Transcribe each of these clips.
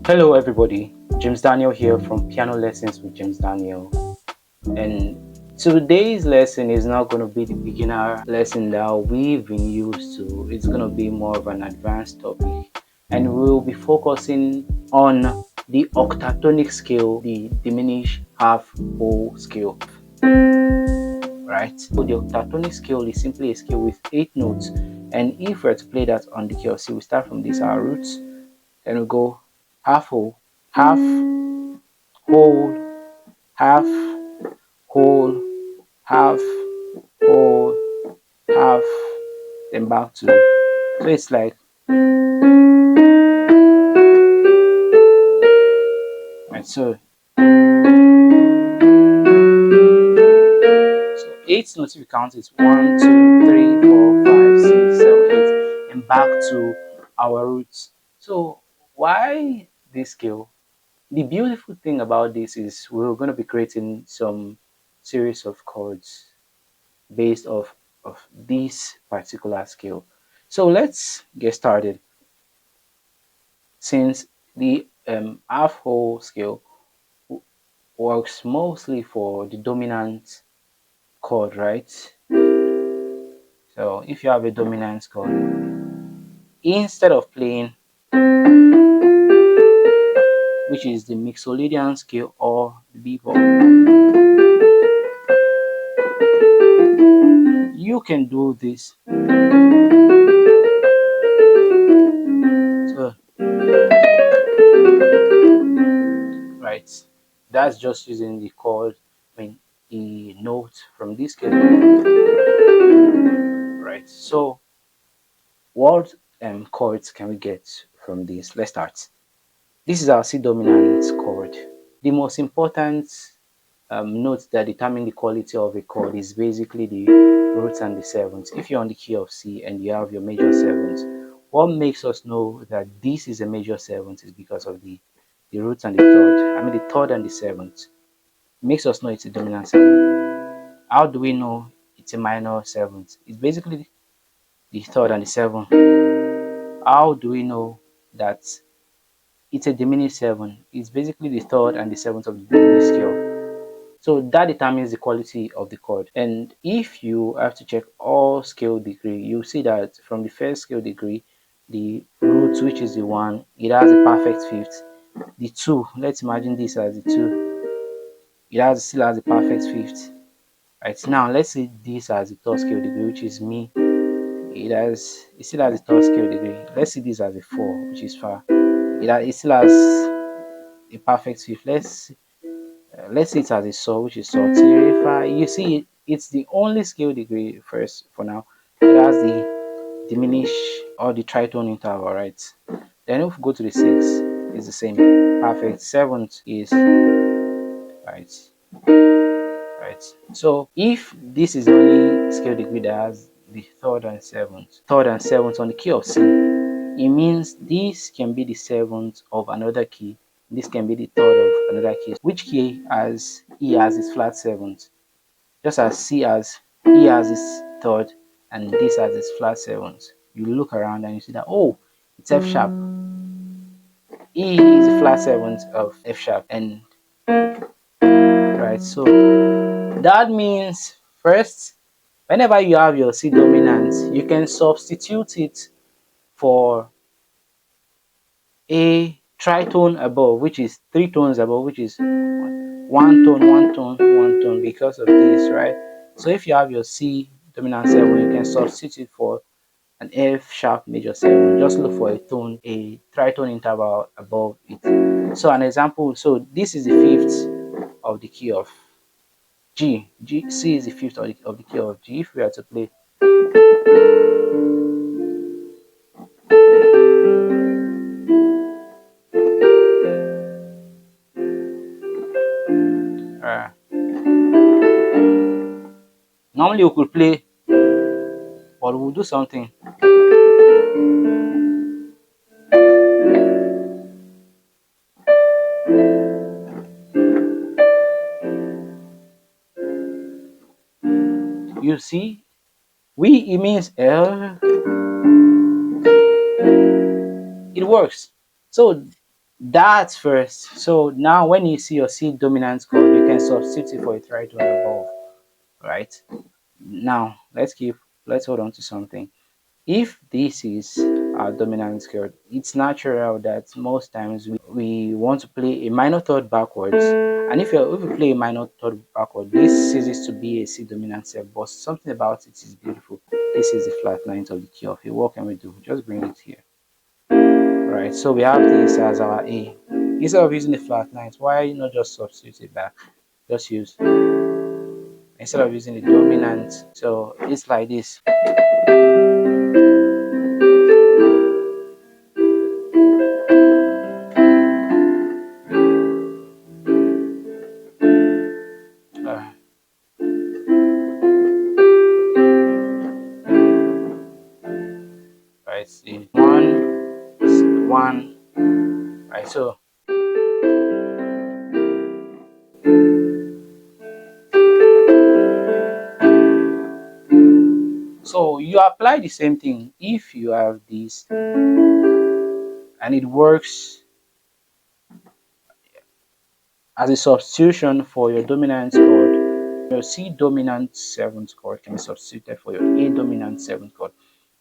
Hello everybody, James Daniel here from Piano Lessons with James Daniel, and today's lesson is not going to be the beginner lesson that we've been used to. It's going to be more of an advanced topic, and we'll be focusing on the octatonic scale, the diminished half-whole scale. Right? So the octatonic scale is simply a scale with 8 notes, and if we're to play that on the key of C, we start from these our roots, then we go half-whole, half, whole, half, whole, half, whole, half, then back to. So it's like, right? So 8 notes if you count it 1, 2, 3, 4, 5, 6, 7, 8, and back to our roots. So why this scale? The beautiful thing about this is we're going to be creating some series of chords based of this particular scale. So let's get started. Since the half-whole scale works mostly for the dominant chord, right? So if you have a dominant chord, instead of playing, which is the Mixolydian scale or the bebop, you can do this. So, right, that's just using the chord, the note from this scale, right? So what chords can we get from this? Let's start. This is our C dominant chord. The most important note that determine the quality of a chord is basically the roots and the seventh. If you're on the key of C and you have your major seventh, what makes us know that this is a major seventh is because of the roots and the third. I mean the third and the seventh. Makes us know it's a dominant seventh. How do we know it's a minor seventh? It's basically the third and the seventh. How do we know that it's a diminished seven? It's basically the third and the seventh of the diminished scale. So that determines the quality of the chord. And if you have to check all scale degree, you see that from the first scale degree, the root, which is the 1, it has a perfect fifth. The 2, let's imagine this as the 2, it still has a perfect fifth. Right now, let's see this as the third scale degree, which is mi. It still has a third scale degree. Let's see this as a 4, which is fa. It still has a perfect fifth. Let's say it as a sol, which is sol three fa. You see, it's the only scale degree first for now that has the diminish or the tritone interval, right? Then if we go to the 6, it's the same. Perfect seventh is right. Right. So if this is the only scale degree that has the third and seventh on the key of C, it means this can be the seventh of another key. This can be the third of another key. Which key has E has its flat seventh? Just as C has E has its third and this has its flat seventh. You look around and you see that, oh, it's F sharp. E is the flat seventh of F sharp, and right, so that means first, whenever you have your C dominant, you can substitute it for a tritone above, which is 3 tones above, which is 1 tone, 1 tone, 1 tone, because of this, right? So if you have your C dominant 7, you can substitute for an F sharp major 7. Just look for a tone, a tritone interval above it. So an example, so this is the fifth of the key of G. C is the fifth of the key of G. If we are to play, normally we could play, but we'll do something. You see, it means L. It works. So That's first. So now when you see your C dominant chord, you can substitute for a tritone above, right? Now let's hold on to something. If this is our dominant chord, it's natural that most times we want to play a minor third backwards. And if you play a minor third backward, this ceases to be a C dominant 7, but something about it is beautiful. This is the flat ninth of the key of A. What can we do? Just bring it here. Right, so we have this as our A. Instead of using the flat ninth, why not just substitute it back? Just use, instead of using the dominant, so it's like this. Uh, right, see, one, right, so you apply the same thing if you have this and it works as a substitution for your dominant chord. Your C dominant 7th chord can be substituted for your A dominant 7th chord.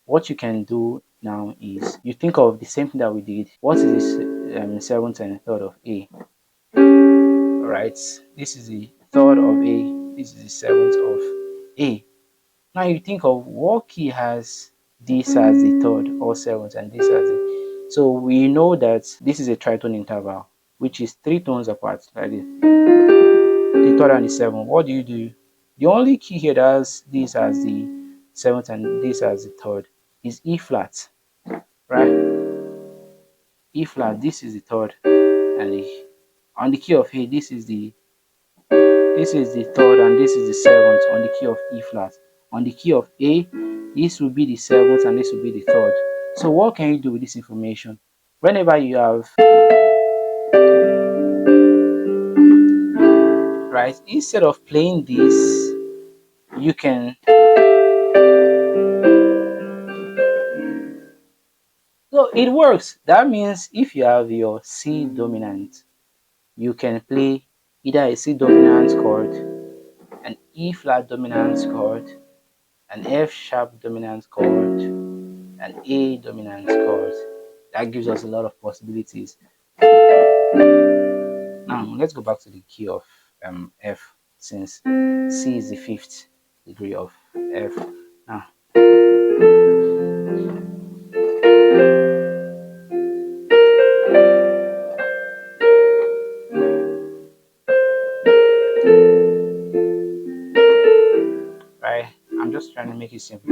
What you can do now is you think of the same thing that we did. What is this 7th and 3rd of A? Right, this is the 3rd of A, this is the 7th of A. Now you think of what key has this as the 3rd or 7th and this as the. So we know that this is a tritone interval, which is 3 tones apart, like this. The 3rd and the 7th. What do? The only key here that has this as the 7th and this as the 3rd is E flat, right? E flat, this is the 3rd, and on the key of A, this is the 3rd and this is the 7th on the key of E flat. On the key of A, this will be the 7th and this will be the 3rd. So what can you do with this information? Whenever you have, right, instead of playing this, you can, so it works. That means if you have your C dominant, you can play either a C dominant chord, an E flat dominant chord, an F sharp dominant chord, an A dominant chord. That gives us a lot of possibilities. Now let's go back to the key of F, since C is the 5th degree of F. Now right, I'm just trying to make it simple.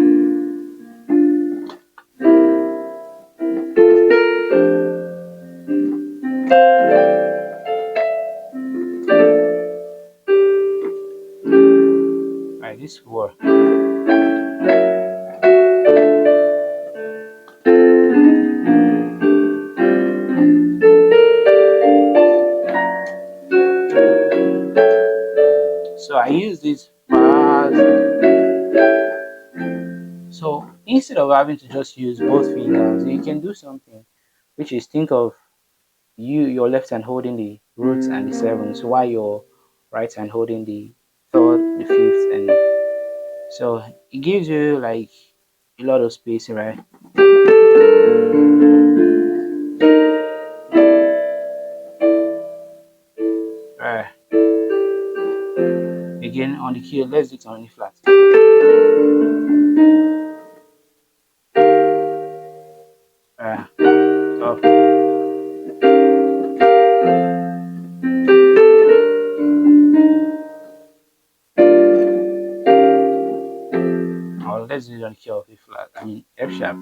Right, this will work. So I use this bars. So instead of having to just use both fingers, you can do something, which is think of your left hand holding the roots and the 7th, while your right hand holding the 3rd, the 5th, and so it gives you like a lot of space, right? Right. Again on the key, let's do it on E flat. So or let's do it on the key of E flat. I mean F sharp.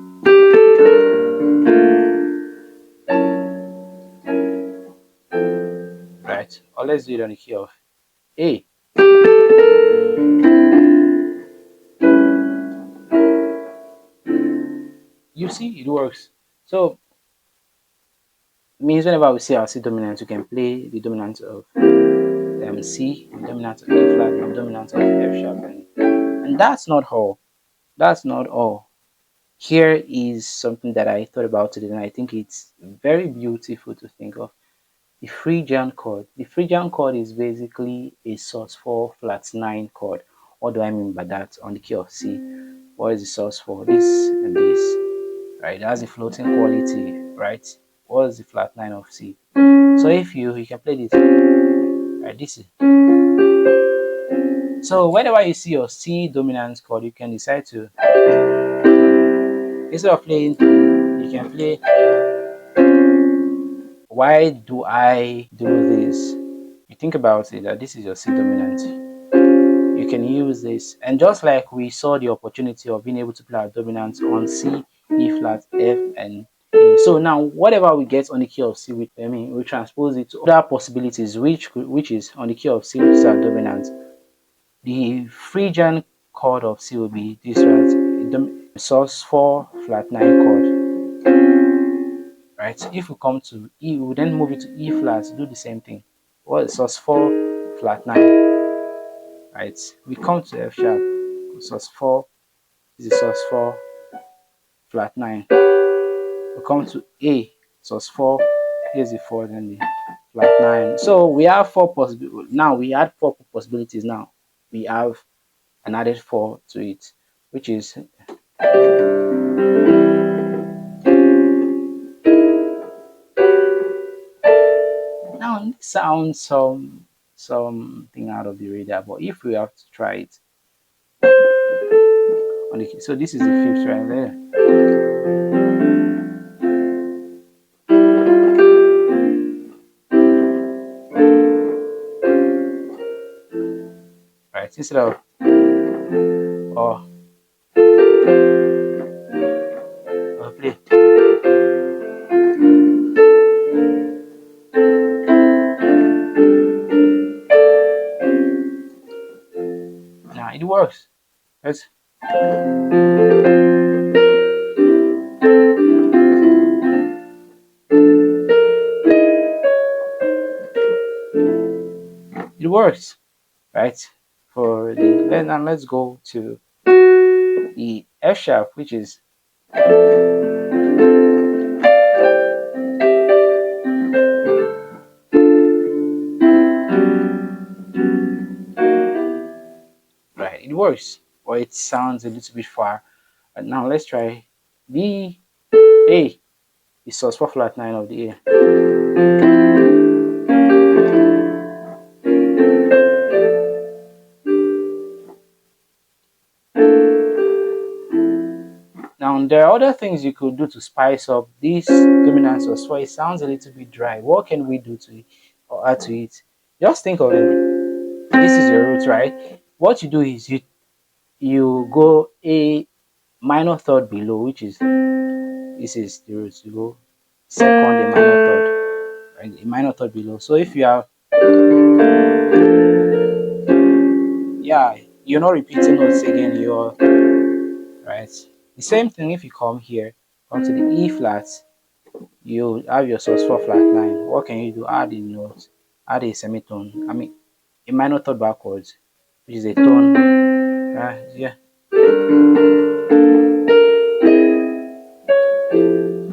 Right. Or let's do it on the key of A. You see, it works. So means whenever we see our C dominant, we can play the dominant of C, the dominant of A flat, the dominant of F sharp, and that's not all. That's not all. Here is something that I thought about today, and I think it's very beautiful to think of. The Phrygian chord. The Phrygian chord is basically a sus4 flat 9 chord. What do I mean by that? On the key of C. What is the sus4? This and this. Right? That's the floating quality, right? What is the flat 9 of C? So if you can play this. Right, this is. So whenever you see your C dominant chord, you can decide to, instead of playing, you can play. Why do I do this? You think about it, that this is your C dominant. You can use this, and just like we saw the opportunity of being able to play our dominant on C, E flat, F, and A. So now whatever we get on the key of C, we transpose it to other possibilities, which is on the key of C, which is our dominant. The Phrygian chord of C will be this, right? Sus4 flat 9 chord, right? If we come to E, we then move it to E flat, do the same thing. What is sus4 flat 9, right? We come to F sharp, sus4, this is sus4 flat 9. We come to A, sus4, here's the 4, then the flat 9. So we have four possibilities. Now we add four possibilities. Now we have an added 4 to it, which is, now this sounds something out of the radar, but if we have to try it on the key, so this is the fifth right there, right? Instead of, or play, now it works. Let's, it works, right? For the, now let's go to the F sharp, which is, right, it works, or it sounds a little bit far. But now let's try the A, the sus4 flat 9 of the A. Now there are other things you could do to spice up this dominant sus4. It sounds a little bit dry. What can we do to it or add to it? Just think of it. This is your root, right? What you do is you go a minor third below, which is, this is the root. You go second a minor third, right? A minor third below. So if you have, yeah, you're not repeating notes again. You're, right. The same thing if you come here, come to the E flat, you have your sus4 flat 9. What can you do? Add a note, add a semitone. I mean, a minor third backwards, which is a tone. Yeah.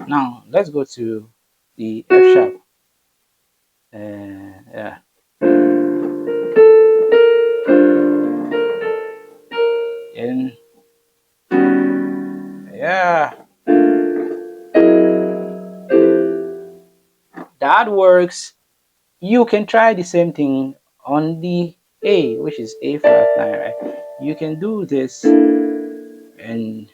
Now let's go to the F sharp. Yeah. And yeah, that works. You can try the same thing on the A, which is A flat 9, right? You can do this, and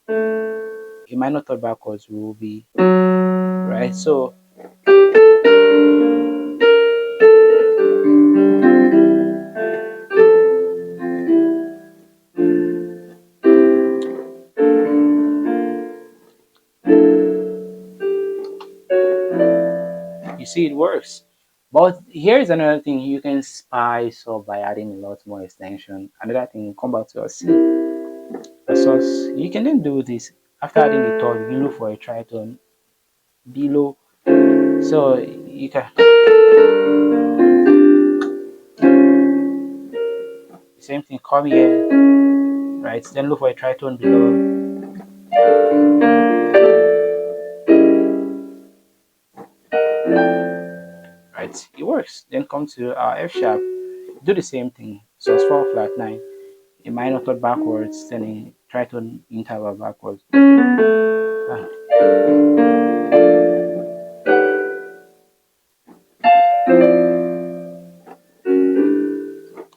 a minor third backwards will be, right? So you see, it works. But here's another thing you can spice up by adding a lot more extension. Another thing, come back to your C. You can then do this. After adding the third, you look for a tritone below. So you can, same thing, come here, right? Then look for a tritone below. right? It works. Then come to our F sharp, do the same thing. sus4 flat 9, a minor third backwards, then a tritone interval backwards. Ah,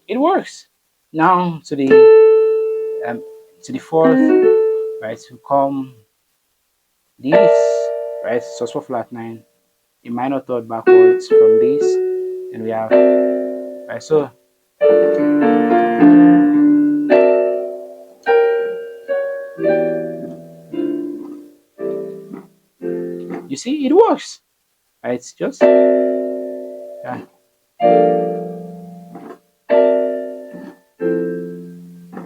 it works. Now um, to the fourth, right? To come this, right? sus4 flat 9, a minor third backwards from this, and we have, right? So you see, it works, right? It's just, yeah,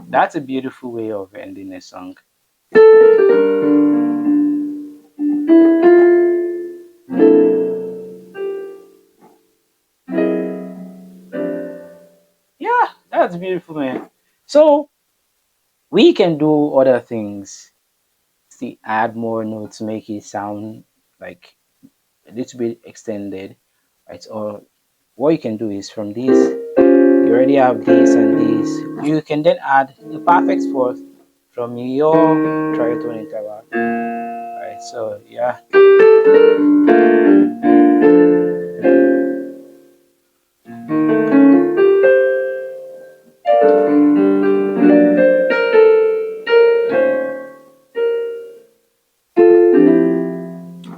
that's a beautiful way of ending a song. Yeah, that's beautiful, man. So we can do other things. See, add more notes, make it sound like a little bit extended, right? Or what you can do is from this, you already have this and this. You can then add the perfect fourth from your tritone interval, right? So yeah,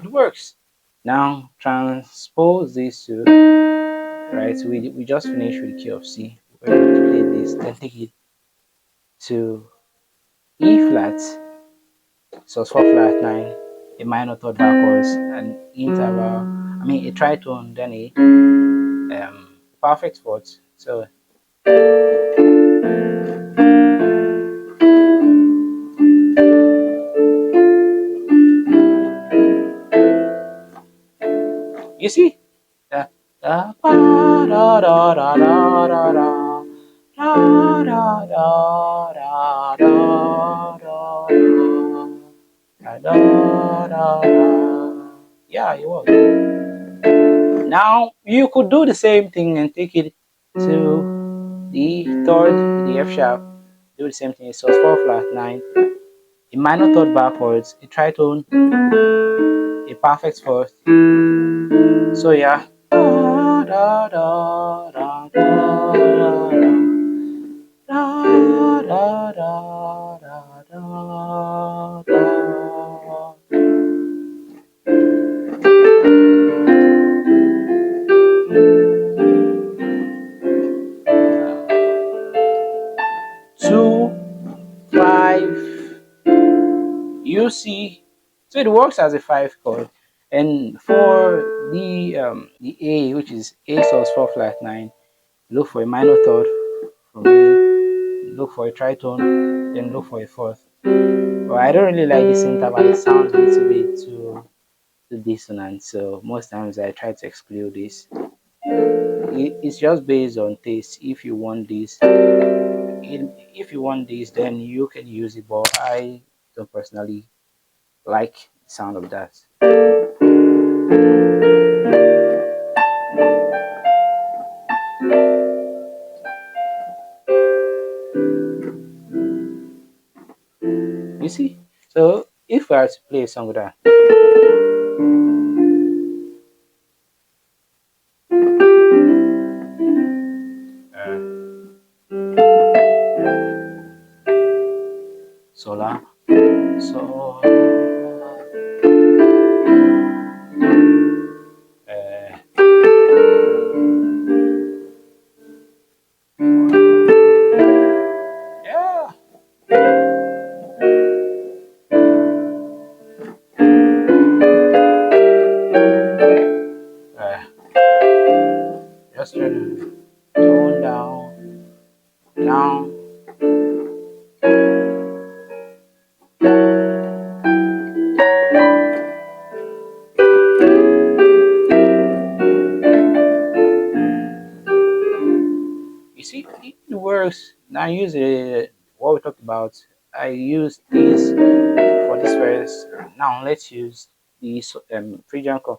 it works. Now transpose this to, right? We just finished with the key of C. We're going to play this, then take it to E flat, sus4 flat 9, a minor third backwards, an interval, I mean a tritone, then a perfect fourth. So you see, da, da, ba, da, da, da, da, da, da, da, da, da, da, da, da, da, da, da. Yeah, it was. Now you could do the same thing and take it to the third, the F sharp. Do the same thing. sus4 flat 9, a minor third backwards, a tritone, a perfect fourth. So yeah. Da, da, da, da, da, da, da, da, da, da, da. Two, five, you see, so it works as a five chord. And for the A, which is A sus4 flat 9, look for a minor third from A, look for a tritone, then look for a fourth. But I don't really like this interval, it sounds a little bit too dissonant, so most times I try to exclude this. It's just based on taste. If you want this, if you want this, then you can use it, but I don't personally like the sound of that. You see? So if I were to play a song with that, uh, sola, so, yeah, uh, just try to tone down, down. You see, it works. Now I use what we talked about. I use this for this verse. Now let's use the Phrygian chord.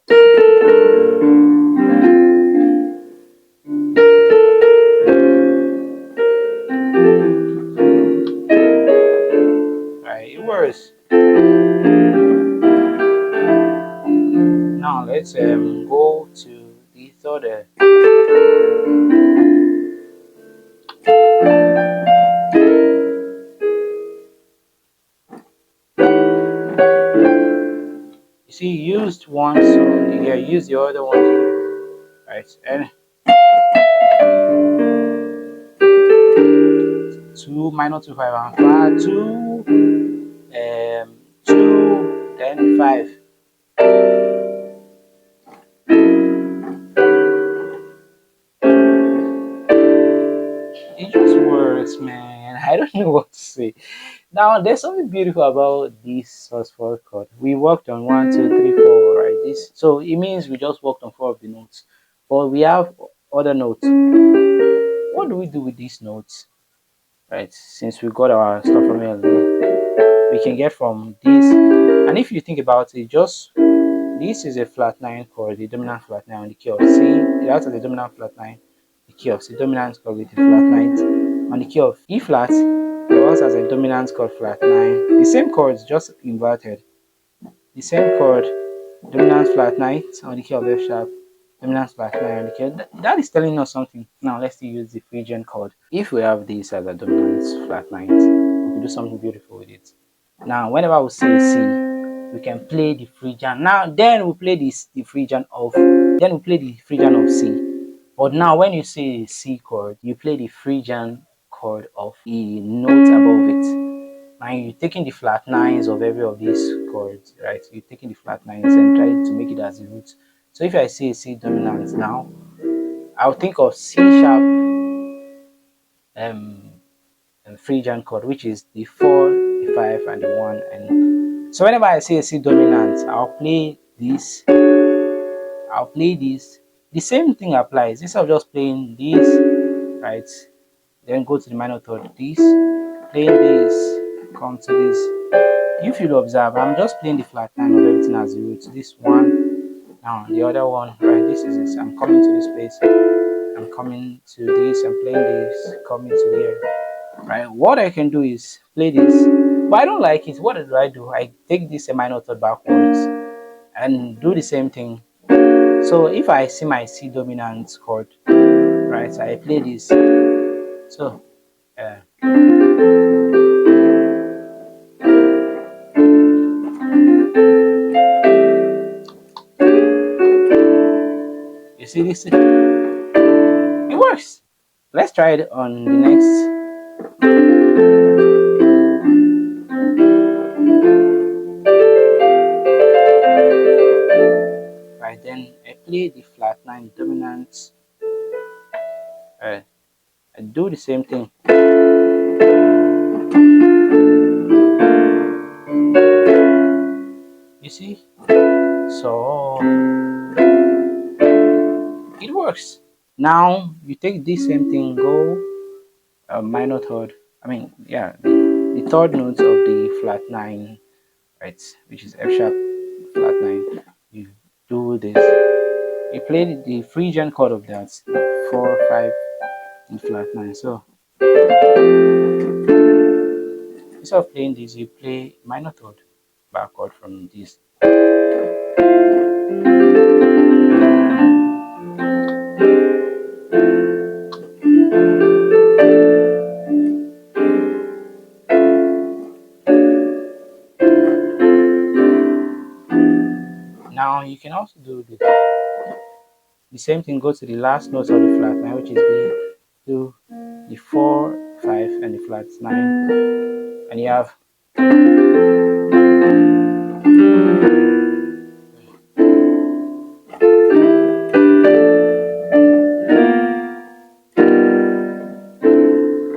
go to the third. You see, you used one, so yeah, use the other one here, right? And 2 minor 2 5 and 5 2 2 then 5. It just works, man. I don't know what to say. Now, there's something beautiful about this sus4 chord. We worked on 1 2 3 4, right? This, so it means we just worked on 4 of the notes, but we have other notes. What do we do with these notes, right? Since we got our stuff from earlier, we can get from this. And if you think about it, just this is a flat 9 chord, the dominant flat 9 on the key of C. That's the dominant flat 9, the key of C, dominant chord with the flat 9 on the key of E flat. It also has a dominant chord flat 9. The same chords, just inverted. The same chord, dominant flat 9 on the key of F sharp, dominant flat 9 on the key. That is telling us something. Now let's use the Phrygian chord. If we have this as a dominant flat 9, we can do something beautiful with it. Now, whenever we say C, we can play the Phrygian. Now, then we play the Phrygian of C. But now, when you say C chord, you play the Phrygian chord of the note above it. Now you're taking the flat nines of every of these chords, right? You're taking the flat nines and trying to make it as the root. So if I say C dominant now, I'll think of C sharp Phrygian chord, which is the 4, the 5, and the 1. And so whenever I say C dominant, I'll play this. The same thing applies. Instead of just playing this, right? Then go to the minor third, this, playing this, come to this. If you observe, I'm just playing the flat 9 of everything as the root. This one, now the other one, right? This is this. I'm coming to this place. I'm coming to this. I'm playing this, coming to here. Right? What I can do is play this, but I don't like it. What do? I take this a minor third backwards and do the same thing. So if I see my C dominant chord, right? I play this. So you see this? It works. Let's try it on the next. Right, then I play the flat 9 dominant. I do the same thing. You see? So it works. Now you take this same thing, go minor third. I mean, yeah, the third note of the flat 9, right, which is F sharp flat 9. You do this. You play the Phrygian chord of that, 4 5 in flat 9. So instead of playing this, you play minor third backward from this. Now you can also do this. The same thing goes to the last note of the flat 9, which is B, 2, the 4, 5, and the flat 9. And you have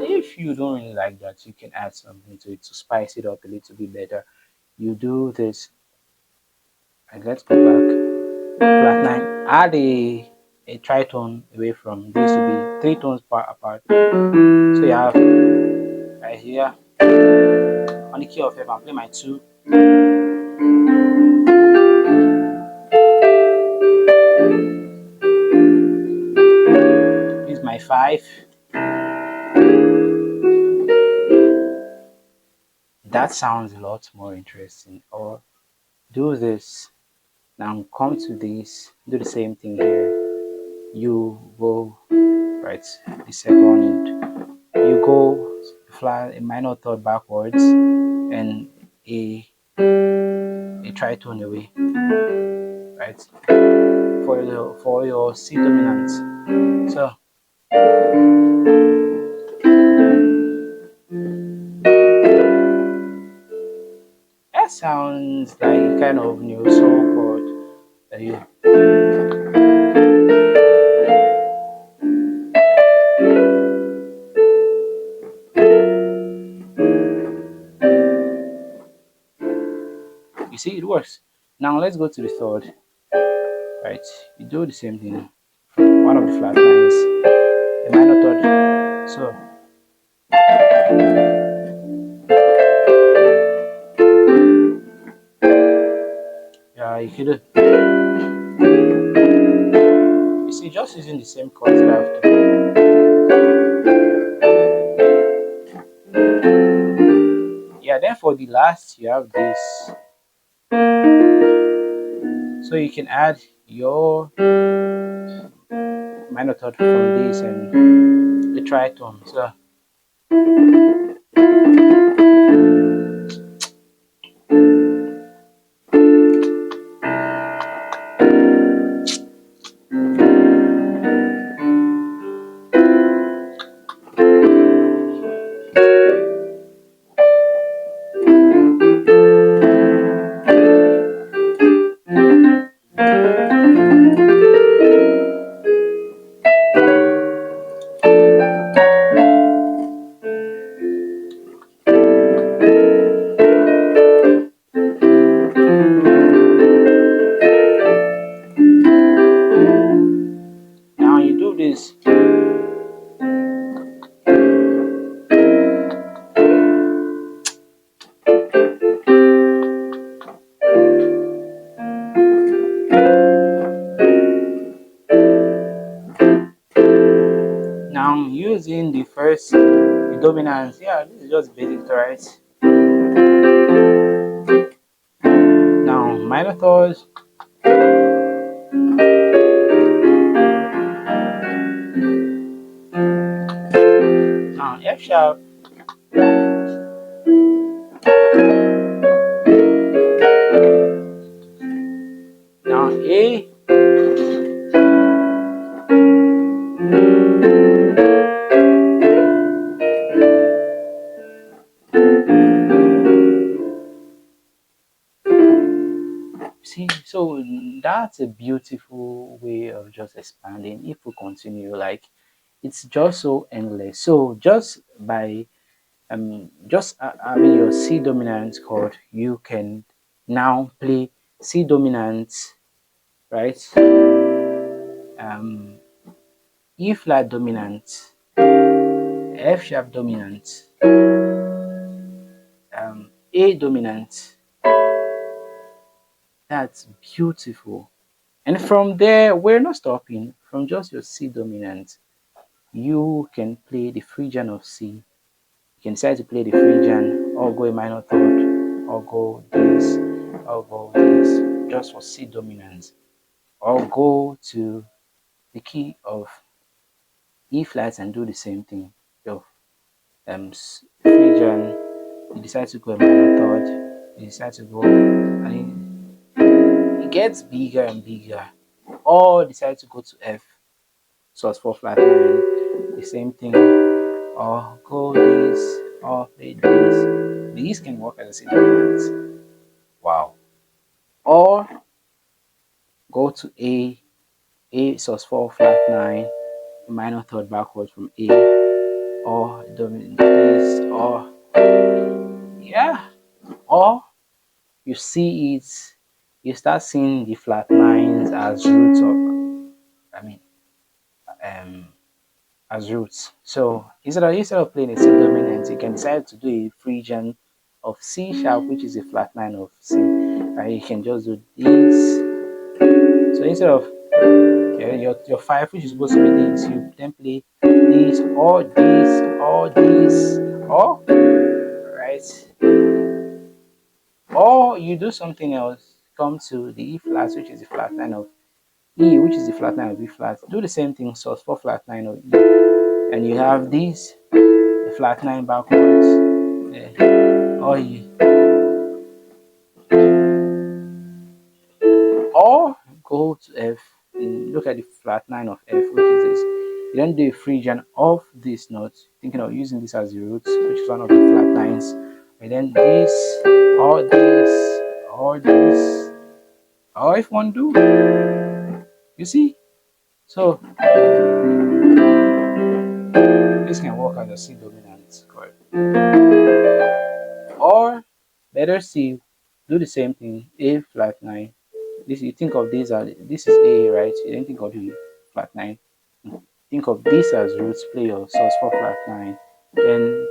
if you don't really like that, you can add something to it to spice it up a little bit better. You do this, and let's go back. Flat 9, add a tritone away from this to be 3 tones apart. So you have right here on the key of F, I'm playing my 2. This is my 5. That sounds a lot more interesting. Or do this. Now come to this, do the same thing here. You go right the second, you go flat a minor third backwards and a tritone away, right? For your C dominant. So that sounds like kind of new soul chord that you see it works. Now let's go to the third, right? You do the same thing. One of the flat lines, a minor third. So yeah, you could you see just using the same chords that I have to. Yeah, then for the last you have this. So you can add your minor third from this and the tritone. So now you do this. Now using the first the dominance. Yeah, this is just basic, right? Now minor thirds. Now F sharp. Now A. See, so that's a beautiful way of just expanding. If we continue, like it's just so endless. So just by just having your C dominant chord, you can now play C dominant, right? E flat dominant, F sharp dominant, A dominant. That's beautiful. And from there, we're not stopping. From just your C dominant, you can play the Phrygian of C. You can decide to play the Phrygian or go a minor third or go this or go this just for C dominance, or go to the key of E flat and do the same thing. Your Phrygian, you decide to go a minor third, you decide to go, and it gets bigger and bigger. Or decide to go to F, sus4 flat 9, the same thing, or go this, or play this. These can work as a C dominant. Wow. Or go to A sus4 flat 9, minor third backwards from A, or dominant this, or yeah, or you see it, you start seeing the flat nines as roots of, I mean, um, as roots. So instead of playing a C dominant, you can decide to do a Phrygian of C sharp, which is a flat nine of C. And you can just do this. So instead of your five, which is supposed to be this, you then play this or this or this or right, or you do something else come to the E flat, which is the flat line of E, which is the flat line of B flat, do the same thing, sus4 flat line of E, and you have this, the flat line backwards, or go to F and look at the flat line of F, which is this. You then do a Phrygian of this note, thinking of using this as the root, which is one of the flat lines, and then this, or this, or this, or if one do, you see. So this can work as a C dominant chord. Or better see, do the same thing, A flat 9. This, you think of this as, this is A, right? You don't think of the flat 9. Think of this as roots, play your sus4 flat 9. Then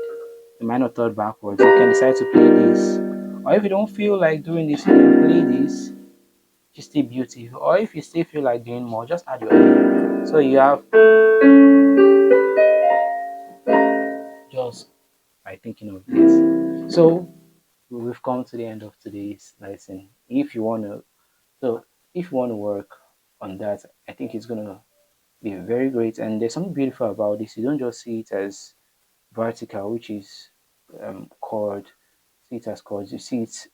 the minor third backwards. You can decide to play this. Or if you don't feel like doing this, you can play this. Just still beautiful. Or if you still feel like doing more, just add your A. So you have, just by thinking of this. So we've come to the end of today's lesson. If you want to work on that, I think it's gonna be very great. And there's something beautiful about this. You don't just see it as vertical, which is chord, see it as chords. You see it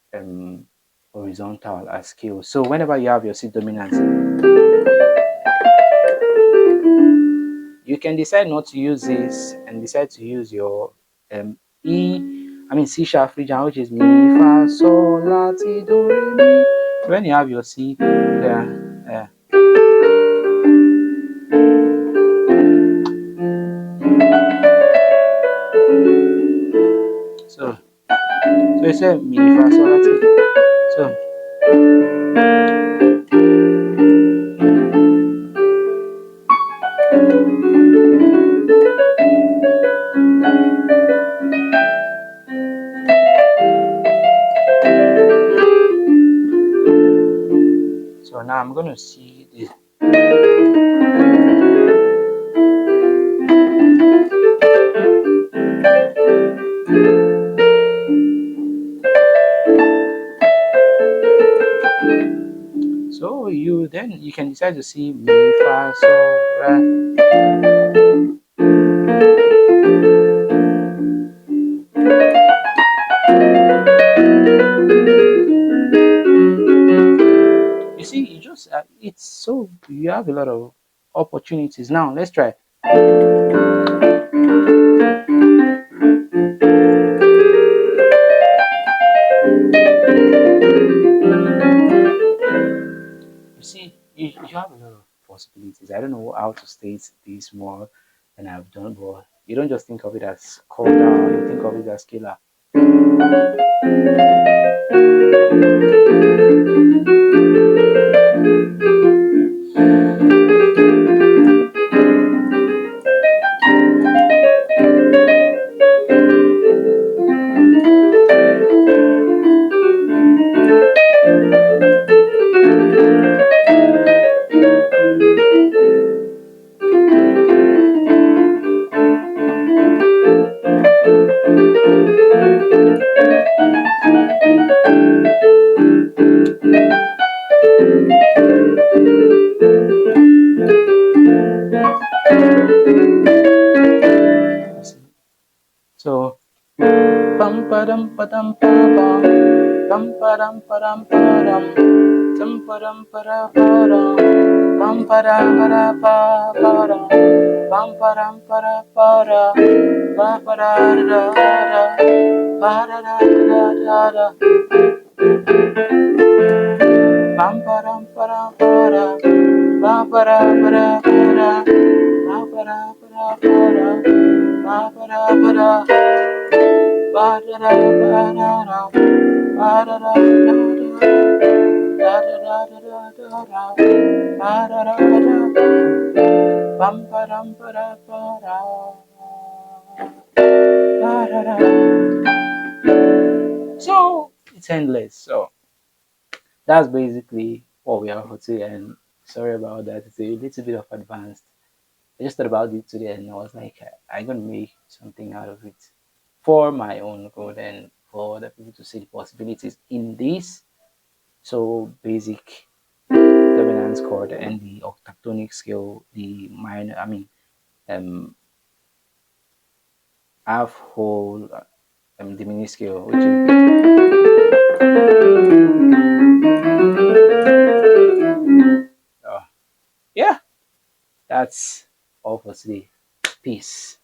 horizontal as scales. So whenever you have your C dominant, you can decide not to use this and decide to use your C sharp Phrygian, which is mi fa sol la ti do re mi. So when you have your C, so it's a mi fa sol la ti. So now I'm going to see this. So you can decide to see mi fa sol la. You see, you have a lot of opportunities. Now let's try. You see, you have a lot of possibilities. I don't know how to state this more than I've done, but you don't just think of it as chord down, you think of it as scalar. So pam padam padam padam pam padam padam padam pam padam padam padam pam padam padam padam pam padam padam padam pa pa da da da pa da da da da pam padam padam padam pa pa da da da pa pa da da da pa pa da da ba da da ba da da ba da da da ba da da bum ba dum ba da ba da ba da da. So it's endless. So that's basically what we are for today. And sorry about that. It's a little bit of advanced. I just thought about it today and I was like, I'm gonna make something out of it for my own good and for other people to see the possibilities in this. So basic dominance chord and the octatonic scale, the minor, um, half whole diminished scale, which is yeah, that's all for today. Peace.